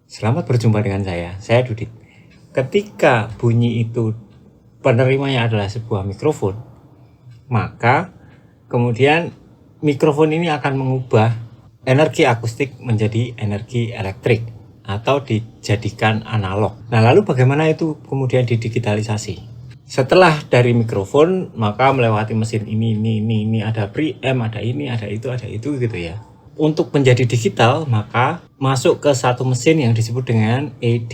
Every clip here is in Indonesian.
Selamat berjumpa dengan saya Dudit. Ketika bunyi itu penerimanya adalah sebuah mikrofon, maka kemudian mikrofon ini akan mengubah energi akustik menjadi energi elektrik atau dijadikan analog. Nah, lalu bagaimana itu kemudian didigitalisasi? Setelah dari mikrofon, maka melewati mesin ini ada preamp, ada ini, ada itu gitu ya. Untuk menjadi digital, maka masuk ke satu mesin yang disebut dengan AD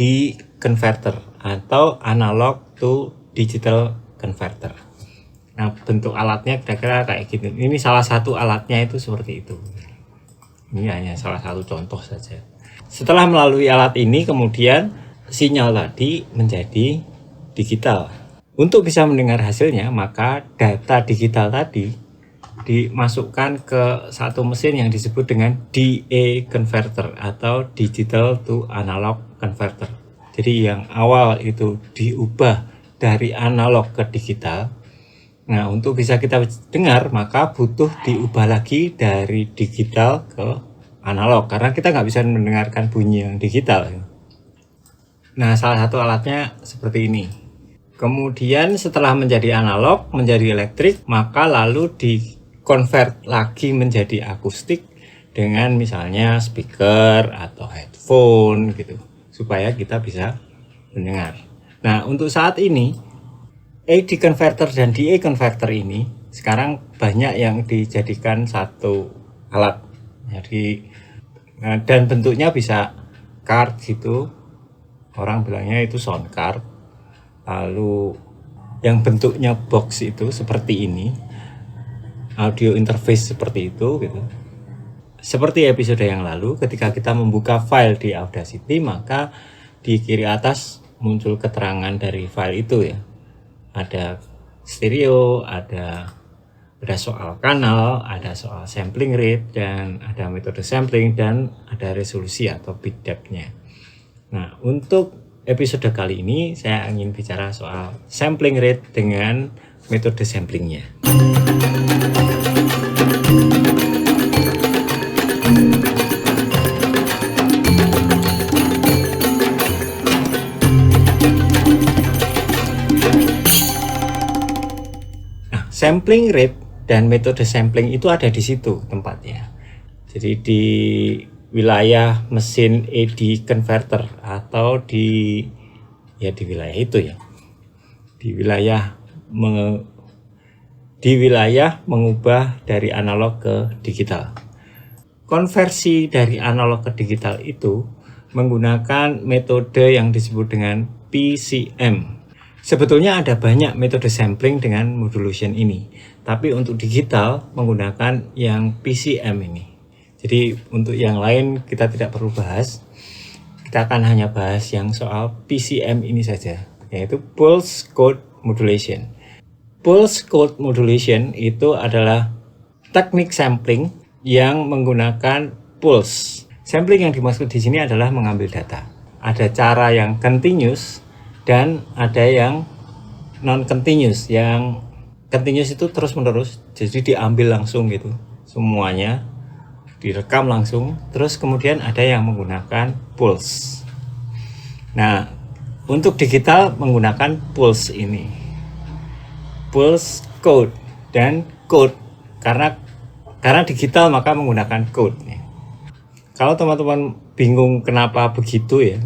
converter atau analog to digital converter. Nah, bentuk alatnya kira-kira kayak gitu. Ini salah satu alatnya itu seperti itu. Ini hanya salah satu contoh saja. Setelah melalui alat ini, kemudian sinyal tadi menjadi digital. Untuk bisa mendengar hasilnya, maka data digital tadi dimasukkan ke satu mesin yang disebut dengan DA converter atau digital to analog converter. Jadi yang awal itu diubah dari analog ke digital. Nah, untuk bisa kita dengar maka butuh diubah lagi dari digital ke analog karena kita nggak bisa mendengarkan bunyi yang digital. Nah, salah satu alatnya seperti ini. Kemudian setelah menjadi analog, menjadi elektrik, maka lalu convert lagi menjadi akustik dengan misalnya speaker atau headphone gitu supaya kita bisa mendengar. Nah, untuk saat ini AD converter dan DA converter ini sekarang banyak yang dijadikan satu alat. Jadi dan bentuknya bisa card gitu. Orang bilangnya itu sound card. Lalu yang bentuknya box itu seperti ini. Audio interface seperti itu gitu. Seperti episode yang lalu ketika kita membuka file di Audacity, maka di kiri atas muncul keterangan dari file itu ya. Ada stereo, ada soal kanal, ada soal sampling rate, dan ada metode sampling, dan ada resolusi atau bit depth-nya. Nah, untuk episode kali ini saya ingin bicara soal sampling rate dengan metode samplingnya. Nah, sampling rate dan metode sampling itu ada di situ tempatnya. Jadi di wilayah mesin AD converter atau di wilayah itu ya. Di wilayah mengubah dari analog ke digital. Konversi dari analog ke digital itu menggunakan metode yang disebut dengan PCM. Sebetulnya ada banyak metode sampling dengan modulation ini, tapi untuk digital menggunakan yang PCM ini. Jadi untuk yang lain kita tidak perlu bahas, kita akan hanya bahas yang soal PCM ini saja, yaitu Pulse Code Modulation. Pulse Code Modulation itu adalah teknik sampling yang menggunakan pulse. Sampling yang dimaksud di sini adalah mengambil data. Ada cara yang continuous dan ada yang non-continuous. Yang continuous itu terus-menerus, jadi diambil langsung gitu semuanya, direkam langsung. Terus kemudian ada yang menggunakan pulse. Nah, untuk digital menggunakan pulse ini, pulse code dan code, karena digital maka menggunakan code. Kalau teman-teman bingung kenapa begitu ya,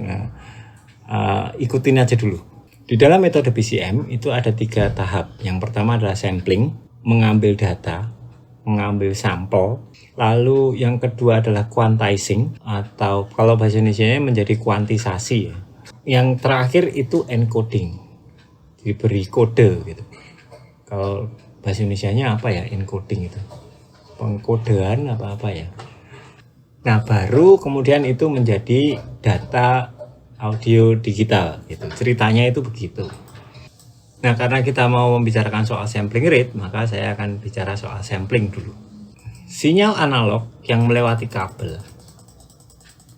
ikutin aja dulu. Di dalam metode PCM itu ada 3 tahap. Yang pertama adalah sampling, mengambil data, mengambil sampel. Lalu yang kedua adalah quantizing, atau kalau bahasa Indonesia menjadi kuantisasi ya. Yang terakhir itu encoding, diberi kode gitu. Kalau bahasa Indonesianya apa ya encoding itu? Pengkodean apa ya. Nah, baru kemudian itu menjadi data audio digital gitu. Ceritanya itu begitu. Nah, karena kita mau membicarakan soal sampling rate, maka saya akan bicara soal sampling dulu. Sinyal analog yang melewati kabel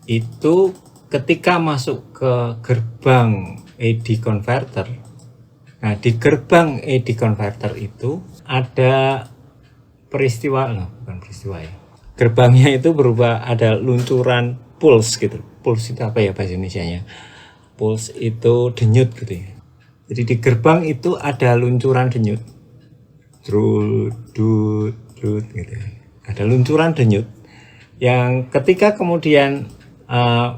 itu ketika masuk ke gerbang AD converter. Nah, di gerbang AD converter itu ada bukan peristiwa ya. Gerbangnya itu berubah, ada luncuran pulse gitu. Pulse itu apa ya bahasa Indonesianya? Pulse itu denyut gitu ya. Jadi di gerbang itu ada luncuran denyut. Drut, dut, drut gitu. Ada luncuran denyut yang ketika kemudian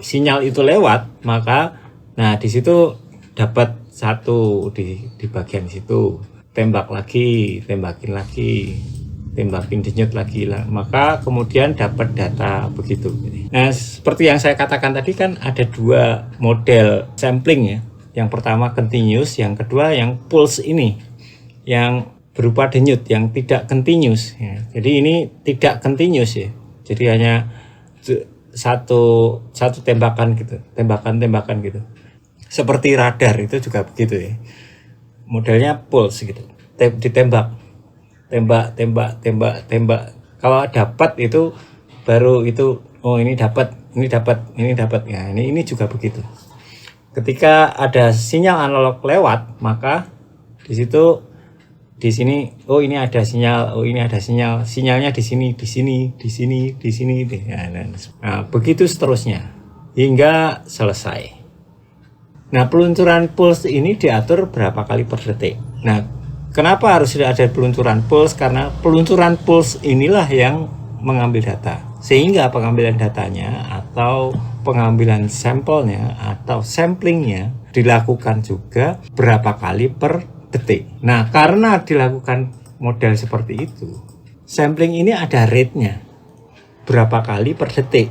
sinyal itu lewat, maka nah di situ dapat satu di bagian situ, tembak lagi, tembakin lagi, tembakin denyut lagi lah, maka kemudian dapat data begitu. Nah, seperti yang saya katakan tadi kan ada dua model sampling ya. Yang pertama continuous, yang kedua yang pulse ini, yang berupa denyut yang tidak continuous ya. Jadi ini tidak continuous ya. Jadi hanya satu tembakan gitu, tembakan gitu. Seperti radar itu juga begitu ya. Modelnya pulse gitu. Ditembak. Tembak. Kalau dapat itu baru itu, oh ini dapat ya. Ini juga begitu. Ketika ada sinyal analog lewat, maka di sini oh ini ada sinyal, sinyalnya di sini. Nah, begitu seterusnya hingga selesai. Nah, peluncuran pulse ini diatur berapa kali per detik. Nah, kenapa harus ada peluncuran pulse? Karena peluncuran pulse inilah yang mengambil data. Sehingga pengambilan datanya atau pengambilan sampelnya atau samplingnya dilakukan juga berapa kali per detik. Nah, karena dilakukan model seperti itu, sampling ini ada rate-nya. Berapa kali per detik.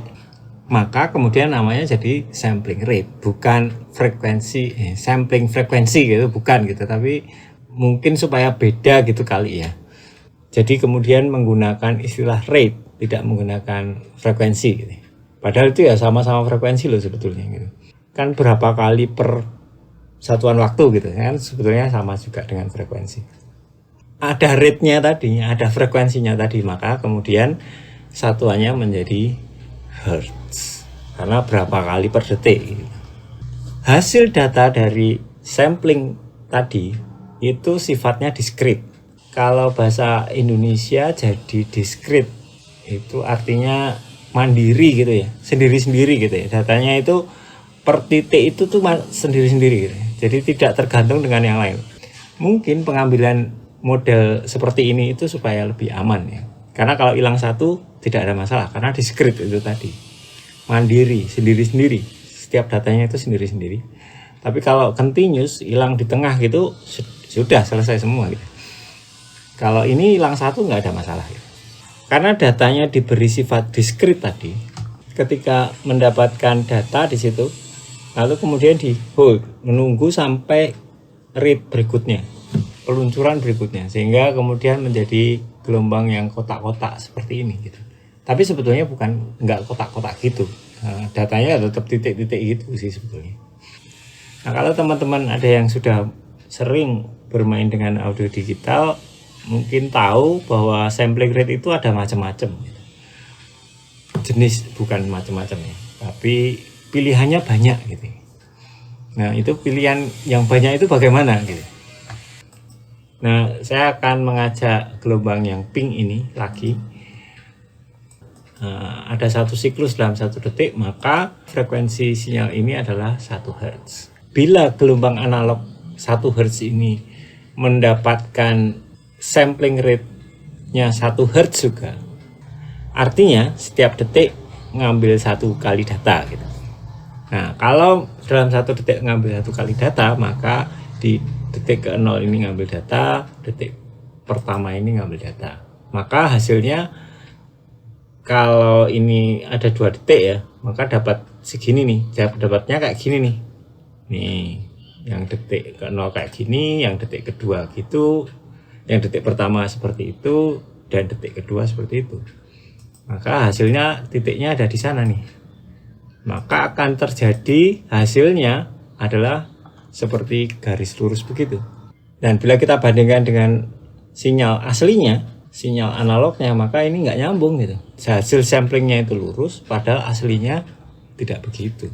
Maka kemudian namanya jadi sampling rate, bukan frekuensi, sampling frekuensi gitu, bukan gitu, tapi mungkin supaya beda gitu kali ya. Jadi kemudian menggunakan istilah rate, tidak menggunakan frekuensi gitu. Padahal itu ya sama-sama frekuensi loh sebetulnya gitu. Kan berapa kali per satuan waktu gitu kan, sebetulnya sama juga dengan frekuensi. Ada rate-nya tadi, ada frekuensinya tadi, maka kemudian satuannya menjadi hertz. Karena berapa kali per detik gitu. Hasil data dari sampling tadi itu sifatnya diskrit. Kalau bahasa Indonesia jadi diskrit, itu artinya mandiri gitu ya, sendiri-sendiri gitu ya. Datanya itu per titik itu tuh sendiri-sendiri gitu. Jadi tidak tergantung dengan yang lain. Mungkin pengambilan model seperti ini itu supaya lebih aman ya. Karena kalau hilang satu tidak ada masalah karena diskrit itu tadi. Mandiri, sendiri-sendiri. Setiap datanya itu sendiri-sendiri. Tapi kalau continuous hilang di tengah gitu sudah selesai semua gitu. Kalau ini hilang satu nggak ada masalah gitu. Karena datanya diberi sifat diskrit tadi, ketika mendapatkan data di situ, lalu kemudian di hold, menunggu sampai read berikutnya, peluncuran berikutnya, sehingga kemudian menjadi gelombang yang kotak-kotak seperti ini gitu. Tapi sebetulnya nggak kotak-kotak gitu, datanya tetap titik-titik gitu sih sebetulnya. Nah, kalau teman-teman ada yang sudah sering bermain dengan audio digital, mungkin tahu bahwa sampling rate itu ada macam-macam jenis, bukan macam-macam ya, tapi pilihannya banyak gitu. Nah, itu pilihan yang banyak itu bagaimana gitu. Nah, saya akan mengajak gelombang yang pink ini lagi. Ada satu siklus dalam 1 detik, maka frekuensi sinyal ini adalah 1 Hz. Bila gelombang analog 1 Hz ini mendapatkan sampling rate-nya 1 Hz juga, artinya setiap detik ngambil 1 kali data gitu. Nah, kalau dalam 1 detik ngambil 1 kali data, maka di detik ke-0 ini ngambil data, detik pertama ini ngambil data. Maka hasilnya kalau ini ada 2 detik ya, maka dapat segini nih, dapatnya kayak gini nih. Nih, yang detik ke-0 kayak gini, yang detik kedua gitu, yang detik pertama seperti itu, dan detik kedua seperti itu. Maka hasilnya titiknya ada di sana nih. Maka akan terjadi hasilnya adalah seperti garis lurus begitu. Dan bila kita bandingkan dengan sinyal aslinya, sinyal analognya, maka ini nggak nyambung gitu. Hasil samplingnya itu lurus, padahal aslinya tidak begitu.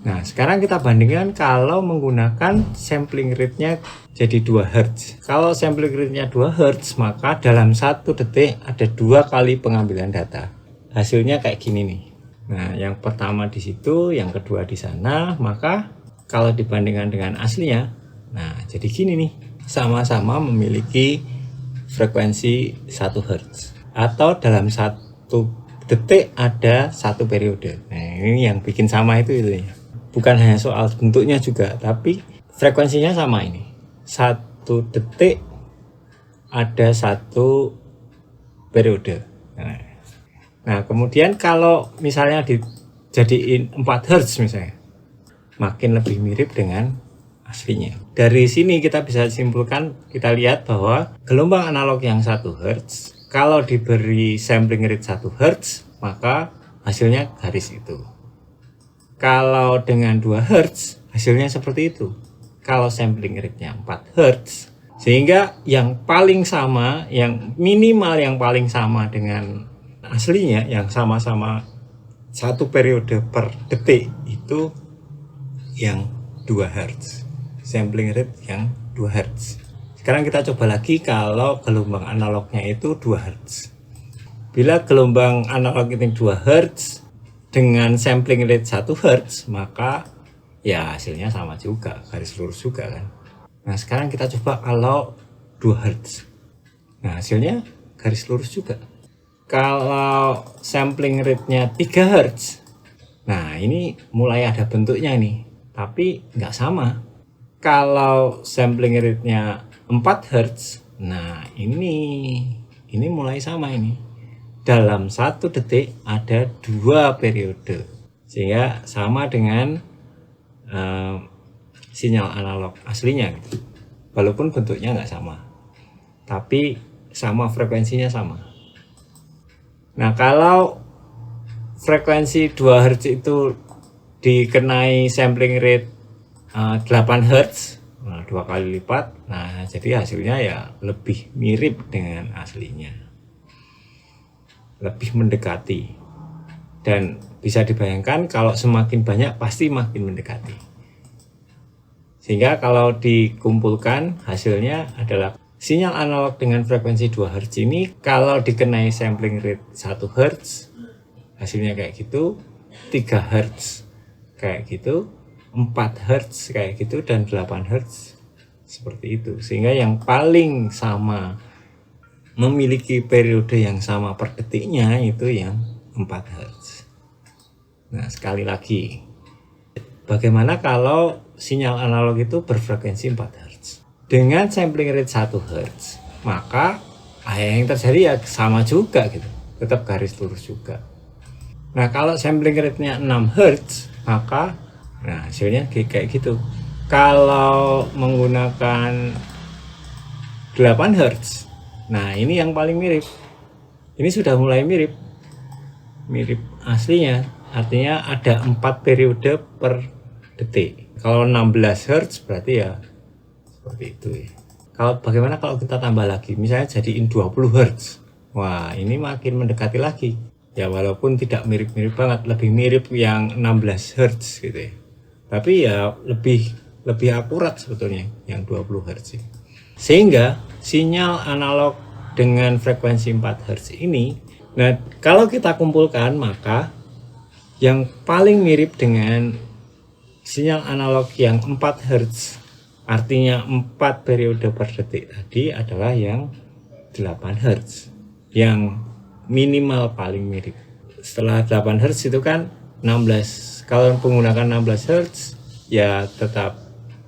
Nah, sekarang kita bandingkan kalau menggunakan sampling rate-nya jadi 2 Hz. Kalau sampling rate-nya 2 Hz, maka dalam 1 detik ada 2 kali pengambilan data. Hasilnya kayak gini nih. Nah, yang pertama di situ, yang kedua di sana, maka kalau dibandingkan dengan aslinya, nah jadi gini nih, sama-sama memiliki frekuensi 1 Hz atau dalam 1 detik ada 1 periode. Nah, ini yang bikin sama itu ya. Bukan hanya soal bentuknya juga, tapi frekuensinya sama ini. 1 detik ada 1 periode. Nah, kemudian kalau misalnya dijadiin 4 Hz misalnya, makin lebih mirip dengan aslinya. Dari sini kita bisa simpulkan, kita lihat bahwa gelombang analog yang 1 Hz, kalau diberi sampling rate 1 Hz, maka hasilnya garis itu. Kalau dengan 2 Hz, hasilnya seperti itu. Kalau sampling rate-nya 4 Hz, sehingga yang paling sama, yang minimal yang paling sama dengan aslinya, yang sama-sama 1 periode per detik, itu yang 2 Hz, sampling rate yang 2 Hz. Sekarang kita coba lagi kalau gelombang analognya itu 2 Hz. Bila gelombang analog itu 2 Hz dengan sampling rate 1 Hz, maka ya hasilnya sama juga, garis lurus juga kan. Nah, sekarang kita coba kalau 2 Hz. Nah, hasilnya garis lurus juga. Kalau sampling rate-nya 3 Hz, nah ini mulai ada bentuknya nih, tapi nggak sama. Kalau sampling rate-nya 4 Hz, nah ini mulai sama ini. Dalam 1 detik ada 2 periode, sehingga sama dengan sinyal analog aslinya gitu. Walaupun bentuknya nggak sama, tapi sama frekuensinya sama. Nah, kalau frekuensi 2 Hz itu dikenai sampling rate 8 Hz, nah 2 kali lipat, nah jadi hasilnya ya lebih mirip dengan aslinya, lebih mendekati. Dan bisa dibayangkan kalau semakin banyak pasti makin mendekati. Sehingga kalau dikumpulkan hasilnya adalah sinyal analog dengan frekuensi 2 Hz ini kalau dikenai sampling rate 1 Hz, hasilnya kayak gitu, 3 Hz kayak gitu, 4 Hz kayak gitu, dan 8 Hz seperti itu. Sehingga yang paling sama, memiliki periode yang sama per detiknya, itu yang 4 Hz. Nah, sekali lagi, bagaimana kalau sinyal analog itu berfrekuensi 4 Hz dengan sampling rate 1 Hz, maka yang terjadi ya sama juga gitu, tetap garis lurus juga. Nah, kalau sampling rate-nya 6 Hz, maka nah hasilnya kayak gitu. Kalau menggunakan 8 Hz, nah ini yang paling mirip. Ini sudah mulai mirip aslinya, artinya ada 4 periode per detik. Kalau 16 Hz berarti ya seperti itu ya. Kalau bagaimana kalau kita tambah lagi, misalnya jadiin 20 Hz, wah ini makin mendekati lagi ya, walaupun tidak mirip-mirip banget, lebih mirip yang 16 Hz gitu ya, tapi ya lebih akurat sebetulnya yang 20 Hz. Sehingga sinyal analog dengan frekuensi 4 Hz ini, nah kalau kita kumpulkan, maka yang paling mirip dengan sinyal analog yang 4 Hz, artinya 4 periode per detik tadi, adalah yang 8 Hz, yang minimal paling mirip. Setelah 8 Hz itu kan 16, kalau menggunakan 16 Hz ya tetap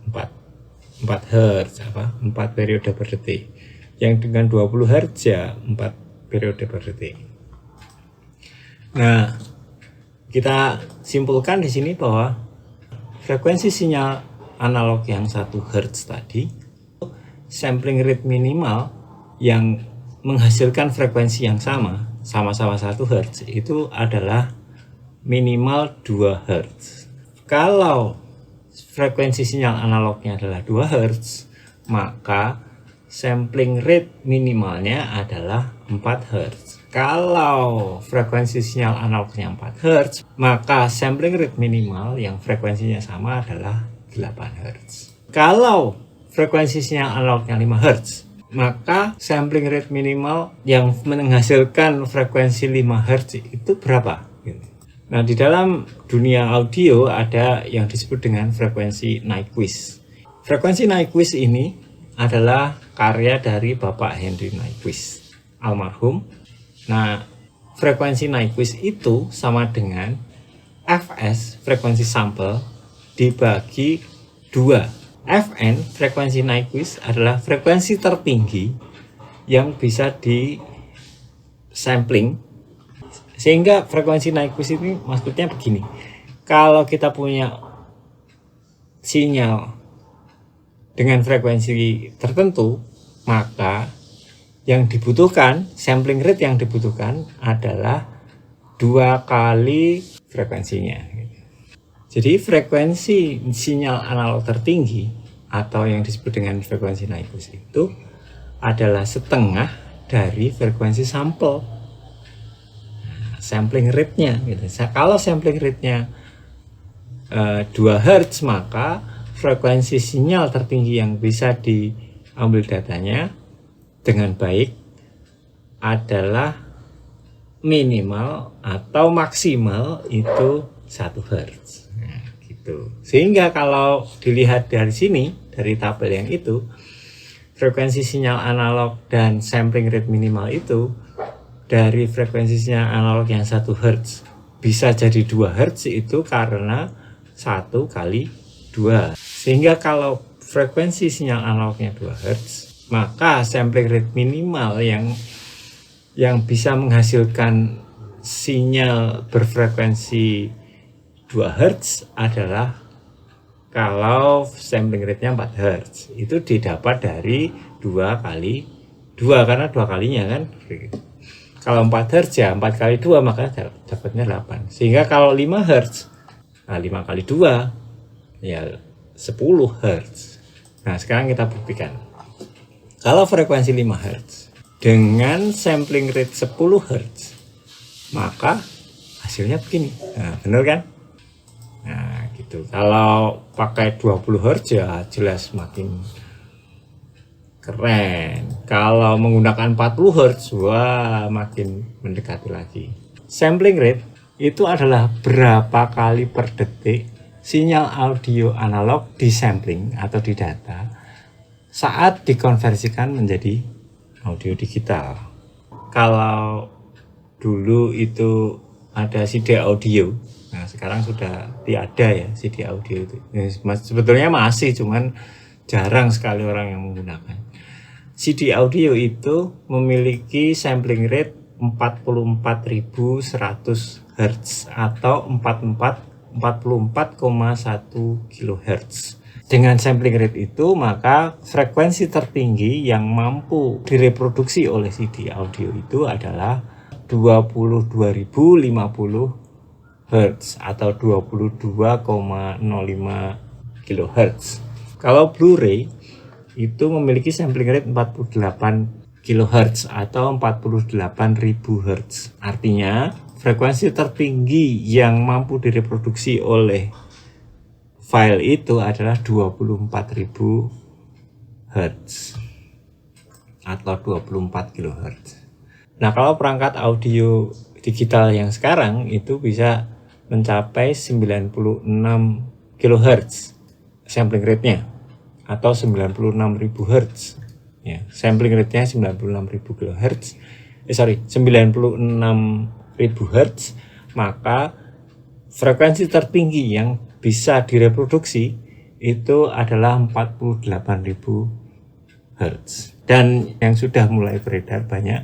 4 Hz, 4 periode per detik. Yang dengan 20 Hz ya 4 periode per detik. Nah, kita simpulkan di sini bahwa frekuensi sinyal analog yang 1 Hz tadi, sampling rate minimal yang menghasilkan frekuensi yang sama-sama 1 Hz itu adalah minimal 2 Hz. Kalau frekuensi sinyal analognya adalah 2 Hz, maka sampling rate minimalnya adalah 4 Hz. Kalau frekuensi sinyal analognya 4 Hz, maka sampling rate minimal yang frekuensinya sama adalah 8 Hz. Kalau frekuensi sinyal analognya 5 Hz, maka sampling rate minimal yang menghasilkan frekuensi 5 Hz itu berapa? Nah, di dalam dunia audio ada yang disebut dengan frekuensi Nyquist. Frekuensi Nyquist ini adalah karya dari Bapak Henry Nyquist, almarhum. Nah, frekuensi Nyquist itu sama dengan Fs, frekuensi sampel, dibagi 2. Fn, frekuensi Nyquist, adalah frekuensi tertinggi yang bisa di sampling. Sehingga frekuensi Nyquist ini maksudnya begini, kalau kita punya sinyal dengan frekuensi tertentu, maka yang dibutuhkan, sampling rate yang dibutuhkan adalah 2 kali frekuensinya. Jadi frekuensi sinyal analog tertinggi atau yang disebut dengan frekuensi Nyquist itu adalah setengah dari frekuensi sampel. Sampling rate-nya gitu. Kalau sampling rate-nya 2 Hz, maka frekuensi sinyal tertinggi yang bisa diambil datanya dengan baik adalah minimal atau maksimal itu 1 Hz. Nah, gitu. Sehingga kalau dilihat dari sini, dari tabel yang itu, frekuensi sinyal analog dan sampling rate minimal itu dari frekuensi sinyal analog yang 1 Hz bisa jadi 2 Hz itu karena 1 kali 2. Sehingga kalau frekuensi sinyal analognya 2 Hz, maka sampling rate minimal yang bisa menghasilkan sinyal berfrekuensi 2 Hz adalah kalau sampling rate-nya 4 Hz. Itu didapat dari 2 kali 2, karena 2 kalinya kan. Kalau 4 Hz ya 4 kali 2, maka dapatnya 8. Sehingga kalau 5 Hz, nah 5 kali 2 ya 10 Hz. Nah, sekarang kita buktikan. Kalau frekuensi 5 Hz dengan sampling rate 10 Hz, maka hasilnya begini. Nah, bener kan? Nah, gitu. Kalau pakai 20 Hz ya jelas makin keren. Kalau menggunakan 40 Hz, wah makin mendekati lagi. Sampling rate itu adalah berapa kali per detik sinyal audio analog disampling atau didata saat dikonversikan menjadi audio digital. Kalau dulu itu ada CD audio, nah sekarang sudah tiada ya CD audio itu. Sebetulnya masih, cuman jarang sekali orang yang menggunakan. CD audio itu memiliki sampling rate 44.100 Hz atau 44,1 kHz. Dengan sampling rate itu, maka frekuensi tertinggi yang mampu direproduksi oleh CD audio itu adalah 22.050 Hz atau 22,05 kHz. Kalau Blu-ray itu memiliki sampling rate 48 kHz atau 48.000 Hz. Artinya, frekuensi tertinggi yang mampu direproduksi oleh file itu adalah 24.000 Hz atau 24 kHz. Nah, kalau perangkat audio digital yang sekarang itu bisa mencapai 96 kHz sampling rate-nya atau 96.000 Hz. Ya, sampling rate-nya 96.000 kHz. 96.000 Hz, maka frekuensi tertinggi yang bisa direproduksi itu adalah 48.000 Hz. Dan yang sudah mulai beredar banyak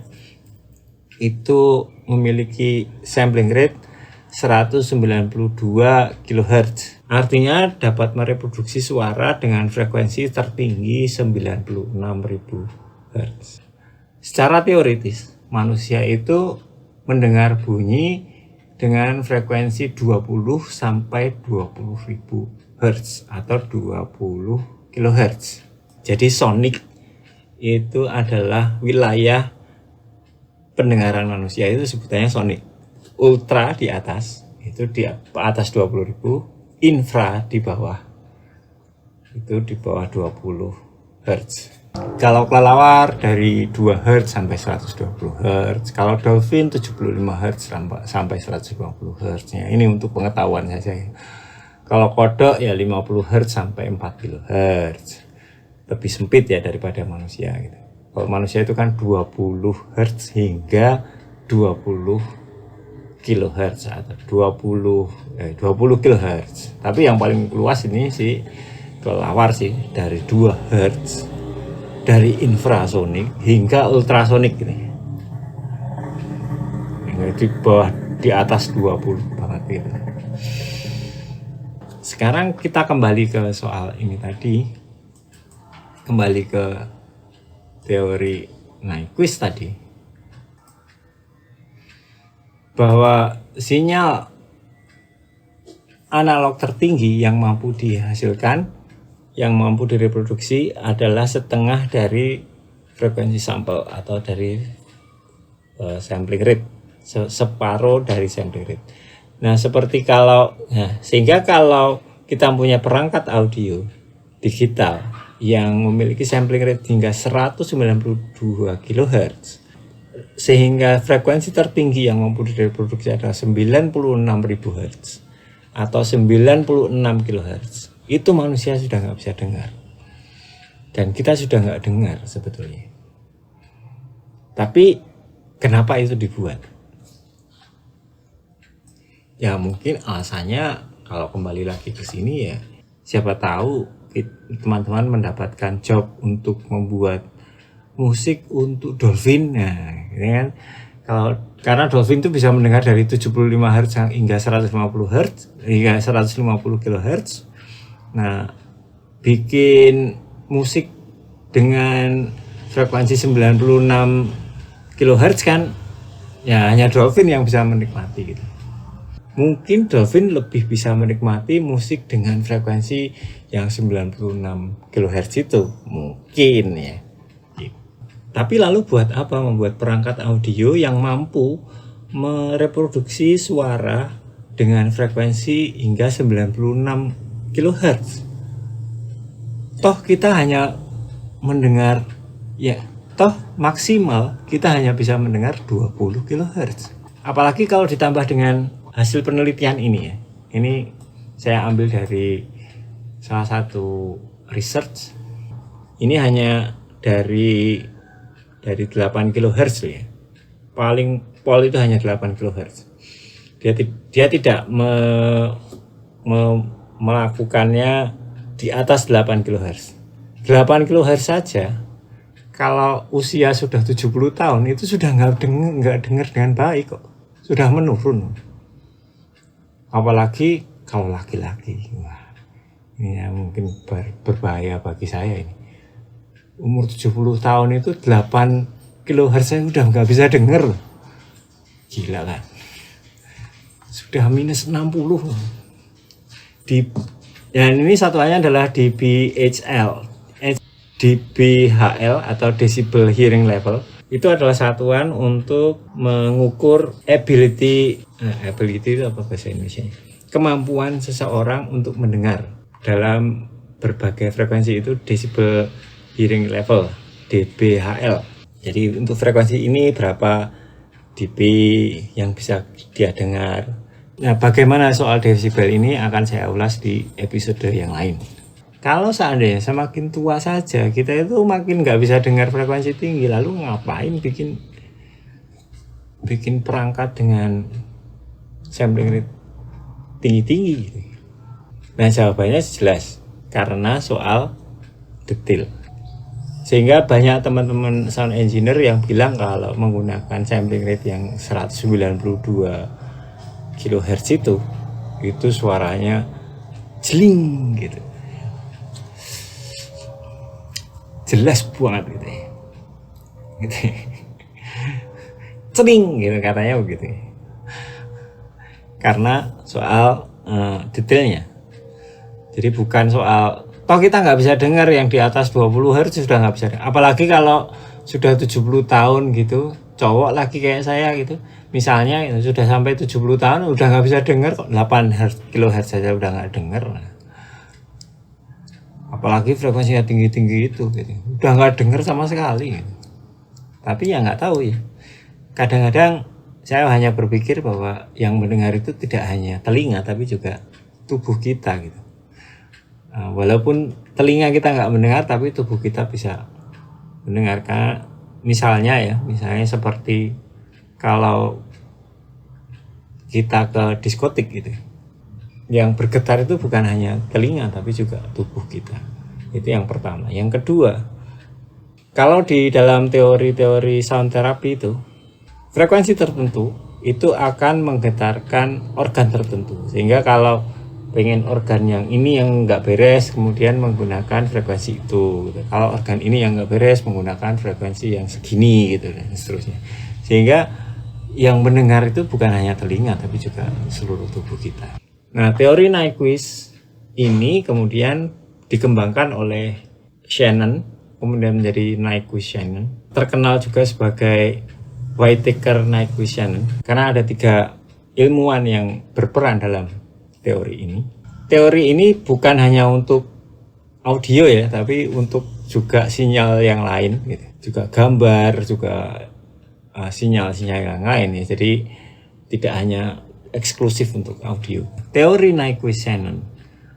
itu memiliki sampling rate 192 kHz. Artinya dapat mereproduksi suara dengan frekuensi tertinggi 96.000 Hz. Secara teoritis, manusia itu mendengar bunyi dengan frekuensi 20 sampai 20.000 Hz atau 20 kHz. Jadi sonic itu adalah wilayah pendengaran manusia, itu sebutannya sonic. Ultra di atas, itu di atas 20.000, infra di bawah, itu di bawah 20 Hz. Kalau kelelawar dari 2 Hz sampai 120 Hz, kalau dolphin 75 Hz sampai 150 Hz. Ya, ini untuk pengetahuan saja. Kalau kodok ya 50 Hz sampai 40 Hz. Lebih sempit ya daripada manusia gitu. Kalau manusia itu kan 20 Hz hingga 20 kHz atau 20 kHz. Tapi yang paling luas ini si kelelawar sih, dari 2 Hz, dari infrasonik hingga ultrasonik ini. Di bawah, di atas 20 banget gitu. Sekarang kita kembali ke soal ini tadi, kembali ke teori Nyquist tadi, bahwa sinyal analog tertinggi yang mampu dihasilkan, yang mampu direproduksi adalah setengah dari frekuensi sampel atau dari sampling rate, separuh dari sampling rate. Nah, sehingga kalau kita punya perangkat audio digital yang memiliki sampling rate hingga 192 kHz, sehingga frekuensi tertinggi yang mampu direproduksi adalah 96.000 Hz atau 96 kHz. Itu manusia sudah nggak bisa dengar, dan kita sudah nggak dengar sebetulnya. Tapi kenapa itu dibuat? Ya mungkin alasannya, kalau kembali lagi ke sini ya, siapa tahu teman-teman mendapatkan job untuk membuat musik untuk dolphin. Nah, ini kan karena dolphin itu bisa mendengar dari 75 Hz hingga 150 Hz hingga 150 kHz. Nah, bikin musik dengan frekuensi 96 kHz kan ya hanya dolphin yang bisa menikmati gitu. Mungkin dolphin lebih bisa menikmati musik dengan frekuensi yang 96 kHz itu, mungkin ya. Tapi lalu buat apa membuat perangkat audio yang mampu mereproduksi suara dengan frekuensi hingga 96 kHz? Toh kita hanya mendengar, ya toh maksimal kita hanya bisa mendengar 20 kHz. Apalagi kalau ditambah dengan hasil penelitian ini ya. Ini saya ambil dari salah satu research. Ini hanya dari 8 kHz ya. Paling pol itu hanya 8 kHz. Dia tidak melakukannya di atas 8 kHz. 8 kHz saja kalau usia sudah 70 tahun itu sudah nggak dengar dengan baik kok. Sudah menurun. Apalagi kalau laki-laki. Wah, ini ya mungkin berbahaya bagi saya ini. Umur 70 tahun itu 8 kHz saya udah nggak bisa dengar. Gila kan. Sudah minus 60. Dan ini satuannya adalah dBHL. dBHL atau decibel hearing level. Itu adalah satuan untuk mengukur ability itu apa bahasa Indonesia? Kemampuan seseorang untuk mendengar dalam berbagai frekuensi, itu decibel hearing level, dBHL. Jadi untuk frekuensi ini berapa dB yang bisa dia dengar. Nah, bagaimana soal desibel ini akan saya ulas di episode yang lain. Kalau seandainya semakin tua saja kita itu makin nggak bisa dengar frekuensi tinggi, lalu ngapain bikin perangkat dengan sampling rate tinggi-tinggi? Nah, jawabannya jelas, karena soal detail. Sehingga banyak teman-teman sound engineer yang bilang kalau menggunakan sampling rate yang 192 kHz itu suaranya jeling gitu. Jelas banget gitu ya. Gitu. Celing gitu katanya begitu. Karena soal detailnya. Jadi bukan soal toh kita nggak bisa dengar yang di atas 20 Hz sudah nggak bisa dengar. Apalagi kalau sudah 70 tahun gitu, cowok lagi kayak saya gitu. Misalnya sudah sampai 70 tahun udah nggak bisa dengar kok, 8 kHz saja udah nggak dengar. apalagi frekuensinya tinggi-tinggi itu gitu. Udah nggak denger sama sekali gitu. Tapi ya nggak tahu ya, kadang-kadang saya hanya berpikir bahwa yang mendengar itu tidak hanya telinga tapi juga tubuh kita gitu. Walaupun telinga kita nggak mendengar tapi tubuh kita bisa mendengar. Karena misalnya seperti kalau kita ke diskotik gitu, yang bergetar itu bukan hanya telinga tapi juga tubuh kita. Itu yang pertama. Yang kedua, kalau di dalam teori-teori sound therapy itu, frekuensi tertentu itu akan menggetarkan organ tertentu. Sehingga kalau pengen organ yang ini yang nggak beres, kemudian menggunakan frekuensi itu gitu. Kalau organ ini yang nggak beres, menggunakan frekuensi yang segini gitu, dan seterusnya. Sehingga yang mendengar itu bukan hanya telinga tapi juga seluruh tubuh kita. Nah, teori Nyquist ini kemudian dikembangkan oleh Shannon, kemudian menjadi Nyquist-Shannon, terkenal juga sebagai Whittaker-Nyquist-Shannon, karena ada 3 ilmuwan yang berperan dalam teori ini. Teori ini bukan hanya untuk audio ya, tapi untuk juga sinyal yang lain gitu. Juga gambar, juga sinyal-sinyal yang lain ya. Jadi tidak hanya eksklusif untuk audio. Teori Nyquist-Shannon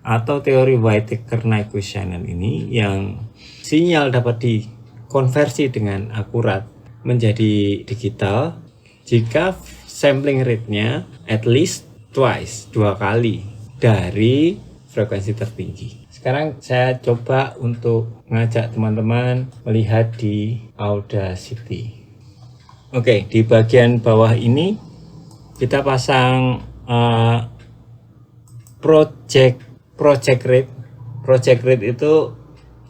atau teori Whittaker-Nyquist-Shannon ini yang sinyal dapat dikonversi dengan akurat menjadi digital jika sampling rate-nya at least twice, 2 kali dari frekuensi tertinggi. Sekarang saya coba untuk mengajak teman-teman melihat di Audacity. Oke, di bagian bawah ini kita pasang project rate. Project rate itu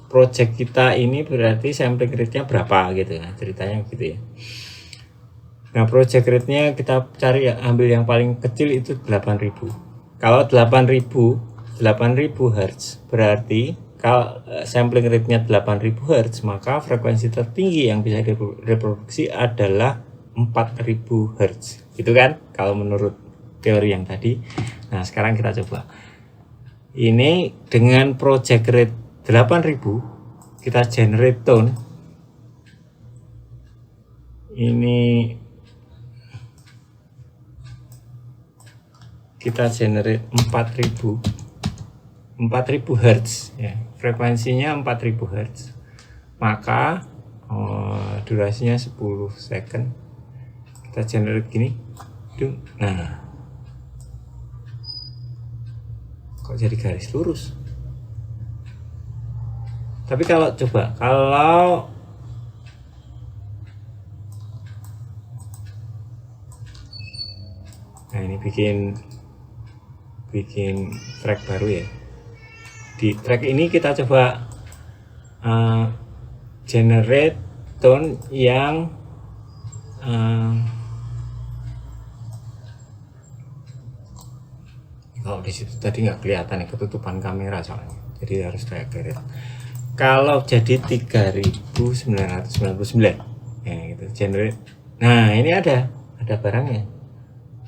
project kita ini berarti sampling rate-nya berapa gitu ya, ceritanya gitu ya. Nah, project rate-nya kita cari ambil yang paling kecil itu 8000. Kalau 8000 Hz berarti kalau sampling rate-nya 8000 Hz, maka frekuensi tertinggi yang bisa direproduksi adalah 4000 Hz. Gitu kan? Kalau menurut teori yang tadi. Nah, sekarang kita coba. Ini dengan project rate 8000 kita generate tone. Ini kita generate 4000 Hz ya, frekuensinya 4000 Hz, maka durasinya 10 second. Kita generate gini. Nah, kok jadi garis lurus? Tapi kalau nah, ini bikin track baru ya. Di track ini kita coba generate tone yang kalau di situ tadi nggak kelihatan ya, ketutupan kamera soalnya, jadi harus kayak garis. Kalau jadi 3999 ya gitu, generate. Nah, ini ada barangnya,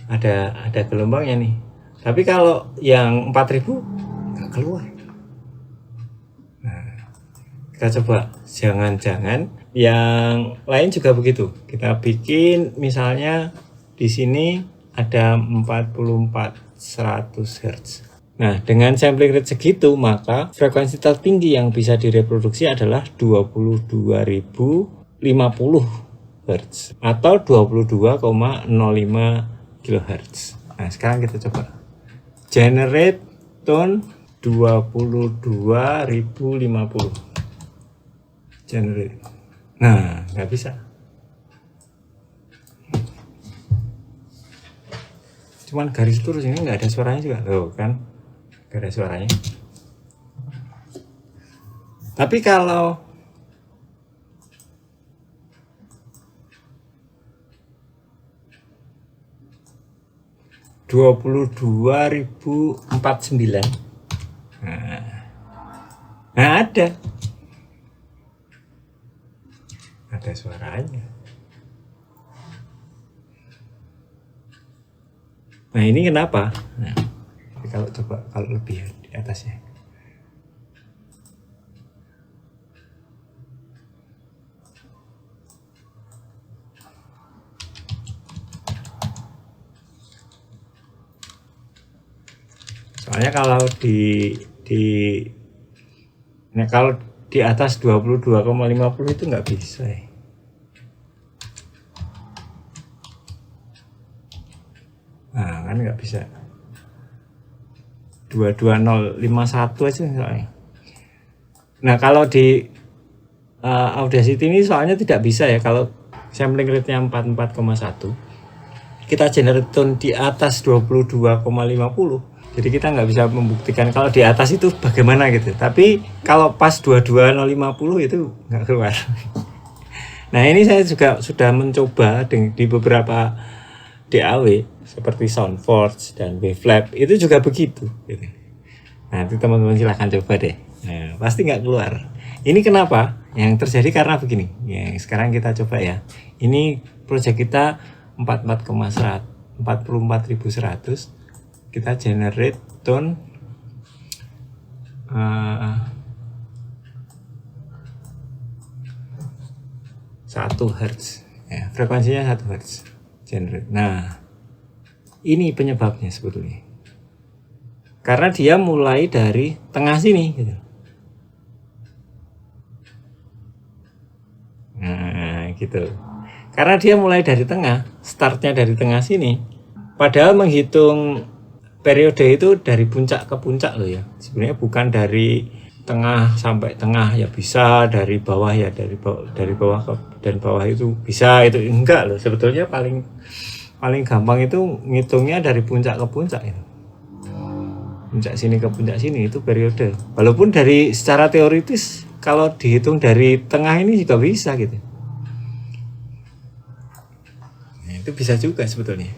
ada gelombangnya nih. Tapi kalau yang 4000 nggak keluar. Nah, kita coba, jangan-jangan yang lain juga begitu. Kita bikin misalnya di sini ada 44100 Hz. Nah, dengan sampling rate segitu, maka frekuensi tertinggi yang bisa direproduksi adalah 22.050 Hz atau 22,05 kHz. Nah, sekarang kita coba generate tone 22.050 generate. Nah, nggak bisa, cuman garis lurus, ini nggak ada suaranya juga loh kan, nggak ada suaranya. Tapi kalau (22.049) nah ada suaranya. Nah, ini kenapa? Nah, kalau lebih di atasnya. Soalnya kalau kalau di atas 22,50 itu nggak bisa ya. Nah kan nggak bisa, 22051 aja soalnya. Nah kalau di Audacity ini soalnya tidak bisa ya, kalau sampling rate-nya 44,1 kita generate tone di atas 22,50, jadi kita nggak bisa membuktikan kalau di atas itu bagaimana gitu. Tapi kalau pas 22050 itu nggak keluar. Nah ini saya juga sudah mencoba di beberapa DAW seperti Soundforge dan Wavelab, itu juga begitu gitu. Nanti teman-teman silahkan coba deh. Nah, pasti nggak keluar. Ini kenapa? Yang terjadi karena begini. Yang sekarang kita coba ya. Ini project kita 44,100, 44.100. Kita generate tone 1 Hz ya, frekuensinya 1 Hz generate. Nah ini penyebabnya sebetulnya karena dia mulai dari tengah sini gitu. Nah gitu, karena dia mulai dari tengah, startnya dari tengah sini, padahal menghitung periode itu dari puncak ke puncak loh ya, sebenarnya bukan dari tengah sampai tengah ya, bisa dari bawah ya, dari bawah ke dan bawah itu bisa, itu enggak loh, sebetulnya paling gampang itu ngitungnya dari puncak ke puncak itu, puncak sini ke puncak sini, itu periode. Walaupun dari secara teoritis kalau dihitung dari tengah ini juga bisa gitu. Nah, itu bisa juga sebetulnya,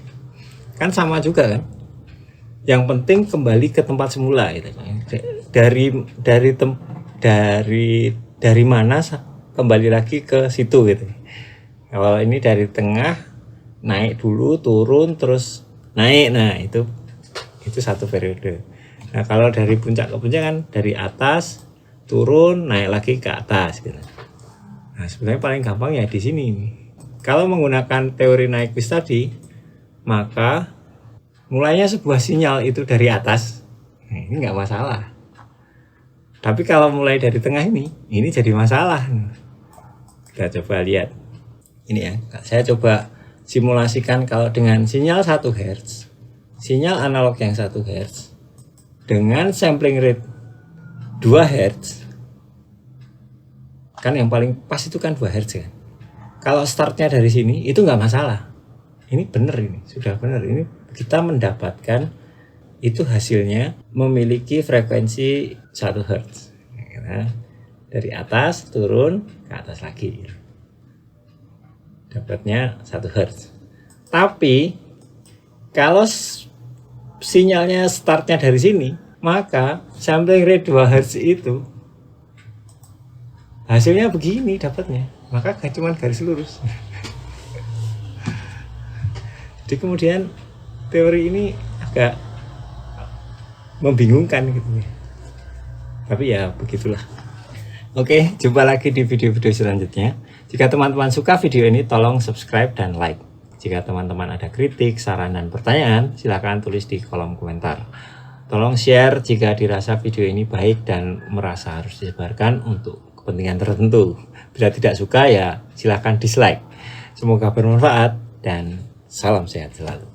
kan sama juga kan. Yang penting kembali ke tempat semula gitu. Dari mana kembali lagi ke situ gitu. Kalau ini dari tengah naik dulu, turun, terus naik, nah itu satu periode. Nah kalau dari puncak ke puncak kan dari atas turun, naik lagi ke atas gitu. Nah sebenarnya paling gampang ya di sini. Kalau menggunakan teori Nyquist tadi, maka mulainya sebuah sinyal itu dari atas, nah, ini nggak masalah. Tapi kalau mulai dari tengah ini jadi masalah. Kita coba lihat. Ini ya, saya coba simulasikan kalau dengan sinyal 1 Hz, sinyal analog yang 1 Hz, dengan sampling rate 2 Hz, kan yang paling pas itu kan 2 Hz kan. Kalau startnya dari sini itu nggak masalah. Ini benar, ini sudah benar, ini kita mendapatkan itu hasilnya memiliki frekuensi 1 Hz. Nah, dari atas turun ke atas lagi, dapatnya 1 Hz. Tapi kalau sinyalnya startnya dari sini, maka sampling rate 2 Hz itu hasilnya begini dapatnya, maka gak cuma garis lurus. Jadi kemudian teori ini agak membingungkan gitu ya. Tapi ya begitulah. Oke, jumpa lagi di video-video selanjutnya. Jika teman-teman suka video ini, tolong subscribe dan like. Jika teman-teman ada kritik, saran, dan pertanyaan, silahkan tulis di kolom komentar. Tolong share jika dirasa video ini baik dan merasa harus disebarkan untuk kepentingan tertentu. Bila tidak suka ya silahkan dislike. Semoga bermanfaat dan salam sehat selalu.